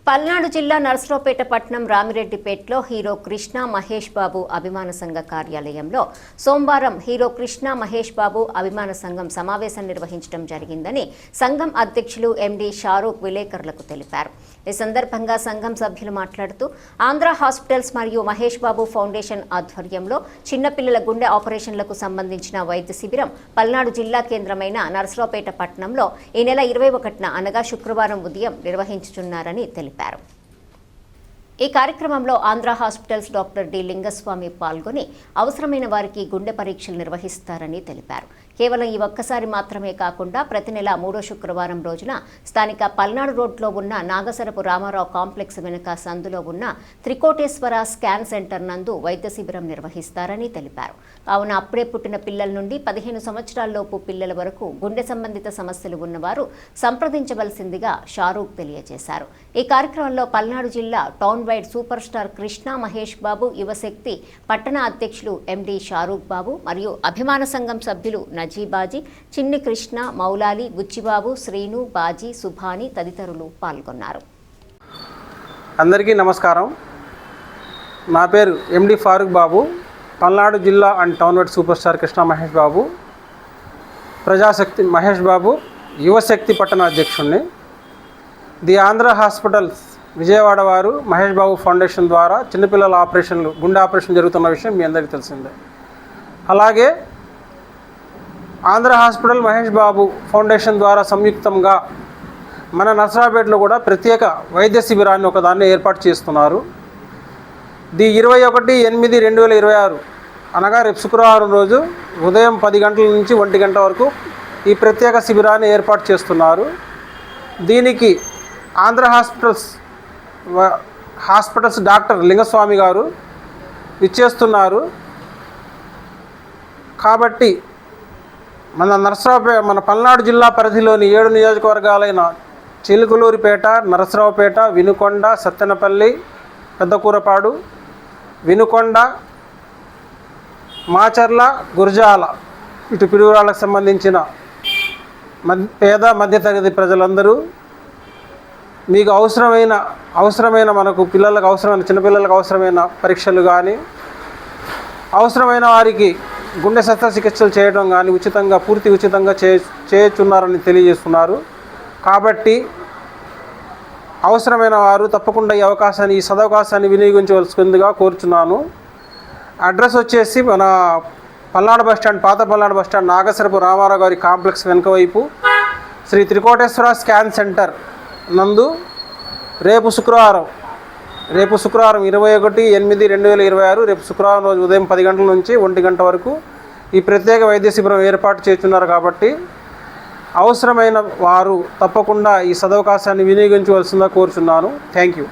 పల్నాడు జిల్లా నర్సరావుపేట పట్టణం రామిరెడ్డిపేటలో హీరో కృష్ణ మహేష్ బాబు అభిమాన సంఘ కార్యాలయంలో సోమవారం హీరో కృష్ణ మహేష్ బాబు అభిమాన సంఘం సమావేశం నిర్వహించడం జరిగిందని సంఘం అధ్యక్షులు ఎండి షారూక్ విలేకరులకు తెలిపారు. ఈ సందర్భంగా సంఘం సభ్యులు మాట్లాడుతూ ఆంధ్ర హాస్పిటల్స్ మరియు మహేష్ బాబు ఫౌండేషన్ ఆధ్వర్యంలో చిన్నపిల్లల గుండె ఆపరేషన్లకు సంబంధించిన వైద్య శిబిరం పల్నాడు జిల్లా కేంద్రమైన నర్సరావుపేట పట్టణంలో ఈ నెల 21న అనగా శుక్రవారం ఉదయం నిర్వహించుచున్నారని తెలిపారు. ఈ కార్యక్రమంలో Andhra hospitals doctor D Lingaswamy పాల్గొని అవసరమైన వారికి గుండె పరీక్షలు నిర్వహిస్తారని తెలిపారు. కేవలం ఈ ఒక్కసారి మాత్రమే కాకుండా ప్రతి నెల 3వ శుక్రవారం రోజున స్థానిక పల్నాడు రోడ్లో ఉన్న నాగసరపు రామారావు కాంప్లెక్స్ వెనుక సందులో ఉన్న త్రికోటేశ్వర స్కాన్ సెంటర్ నందు వైద్య శిబిరం నిర్వహిస్తారని తెలిపారు. కావున అప్పుడే పుట్టిన పిల్లల నుండి 15 సంవత్సరాల్లోపు పిల్లల వరకు గుండె సంబంధిత సమస్యలు ఉన్నవారు సంప్రదించవలసిందిగా షారూక్ తెలియజేశారు. ఈ కార్యక్రమంలో పల్నాడు జిల్లా town wide super star Krishna Mahesh Babu Yuvasakthi పట్టణ అధ్యక్షులు ఎండి షారూక్ బాబు మరియు అభిమాన సంఘం సభ్యులు నజీబాజీ, చిన్ని కృష్ణ, మౌలాలి, బుచ్చిబాబు, శ్రీను, బాజీ, సుభాని తదితరులు పాల్గొన్నారు. అందరికీ నమస్కారం. నా పేరు ఎండి ఫారూక్ బాబు. పల్నాడు జిల్లా and town wide super star Krishna Mahesh Babu, Prajasakti Mahesh Babu Yuvasakthi పట్టణ అధ్యక్షుడిని. ది ఆంధ్ర హాస్పిటల్స్ విజయవాడ వారు మహేష్ బాబు ఫౌండేషన్ ద్వారా చిన్నపిల్లల ఆపరేషన్లు, గుండె ఆపరేషన్ జరుగుతున్న విషయం మీ అందరికీ తెలిసిందే. అలాగే ఆంధ్ర హాస్పిటల్ మహేష్ బాబు ఫౌండేషన్ ద్వారా సంయుక్తంగా మన నర్సరావుపేటలో కూడా ప్రత్యేక వైద్య శిబిరాన్ని ఒకదాన్ని ఏర్పాటు చేస్తున్నారు. ది 21/8/2026 అనగా రేపు శుక్రవారం రోజు ఉదయం 10 గంటల నుంచి 1 గంట వరకు ఈ ప్రత్యేక శిబిరాన్ని ఏర్పాటు చేస్తున్నారు. దీనికి ఆంధ్ర హాస్పిటల్స్ డాక్టర్ లింగస్వామి గారు ఇచ్చేస్తున్నారు. కాబట్టి మన పల్నాడు జిల్లా పరిధిలోని 7 నియోజకవర్గాలైన చిలుకలూరిపేట, నరసరావుపేట, వినుకొండ, సత్తెనపల్లి, పెద్దకూరపాడు, వినుకొండ, మాచర్ల, గురజాల ఇటు పిడుగురాళ్ళకు సంబంధించిన పేద మధ్యతరగతి ప్రజలందరూ మీకు అవసరమైన మనకు చిన్నపిల్లలకు అవసరమైన పరీక్షలు కానీ, అవసరమైన వారికి గుండె శస్త్రచికిత్సలు చేయడం కానీ పూర్తి ఉచితంగా చేయుచున్నారని తెలియజేస్తున్నారు. కాబట్టి అవసరమైన వారు తప్పకుండా ఈ సదవకాశాన్ని వినియోగించవలసిందిగా కోరుచున్నాను. అడ్రస్ వచ్చేసి మన పల్నాడు బస్టాండ్, పాత పల్నాడు బస్టాండ్, నాగసరపు రామారావు గారి కాంప్లెక్స్ వెనుక వైపు శ్రీ త్రికోటేశ్వర స్కాన్ సెంటర్ నందు రేపు శుక్రవారం 21/8/2026 రేపు శుక్రవారం రోజు ఉదయం 10 గంటల నుంచి 1 గంట వరకు ఈ ప్రత్యేక వైద్య శిబిరం ఏర్పాటు చేస్తున్నారు. కాబట్టి అవసరమైన వారు తప్పకుండా ఈ సదవకాశాన్ని వినియోగించవలసిందిగా కోరుచున్నాను. Thank you.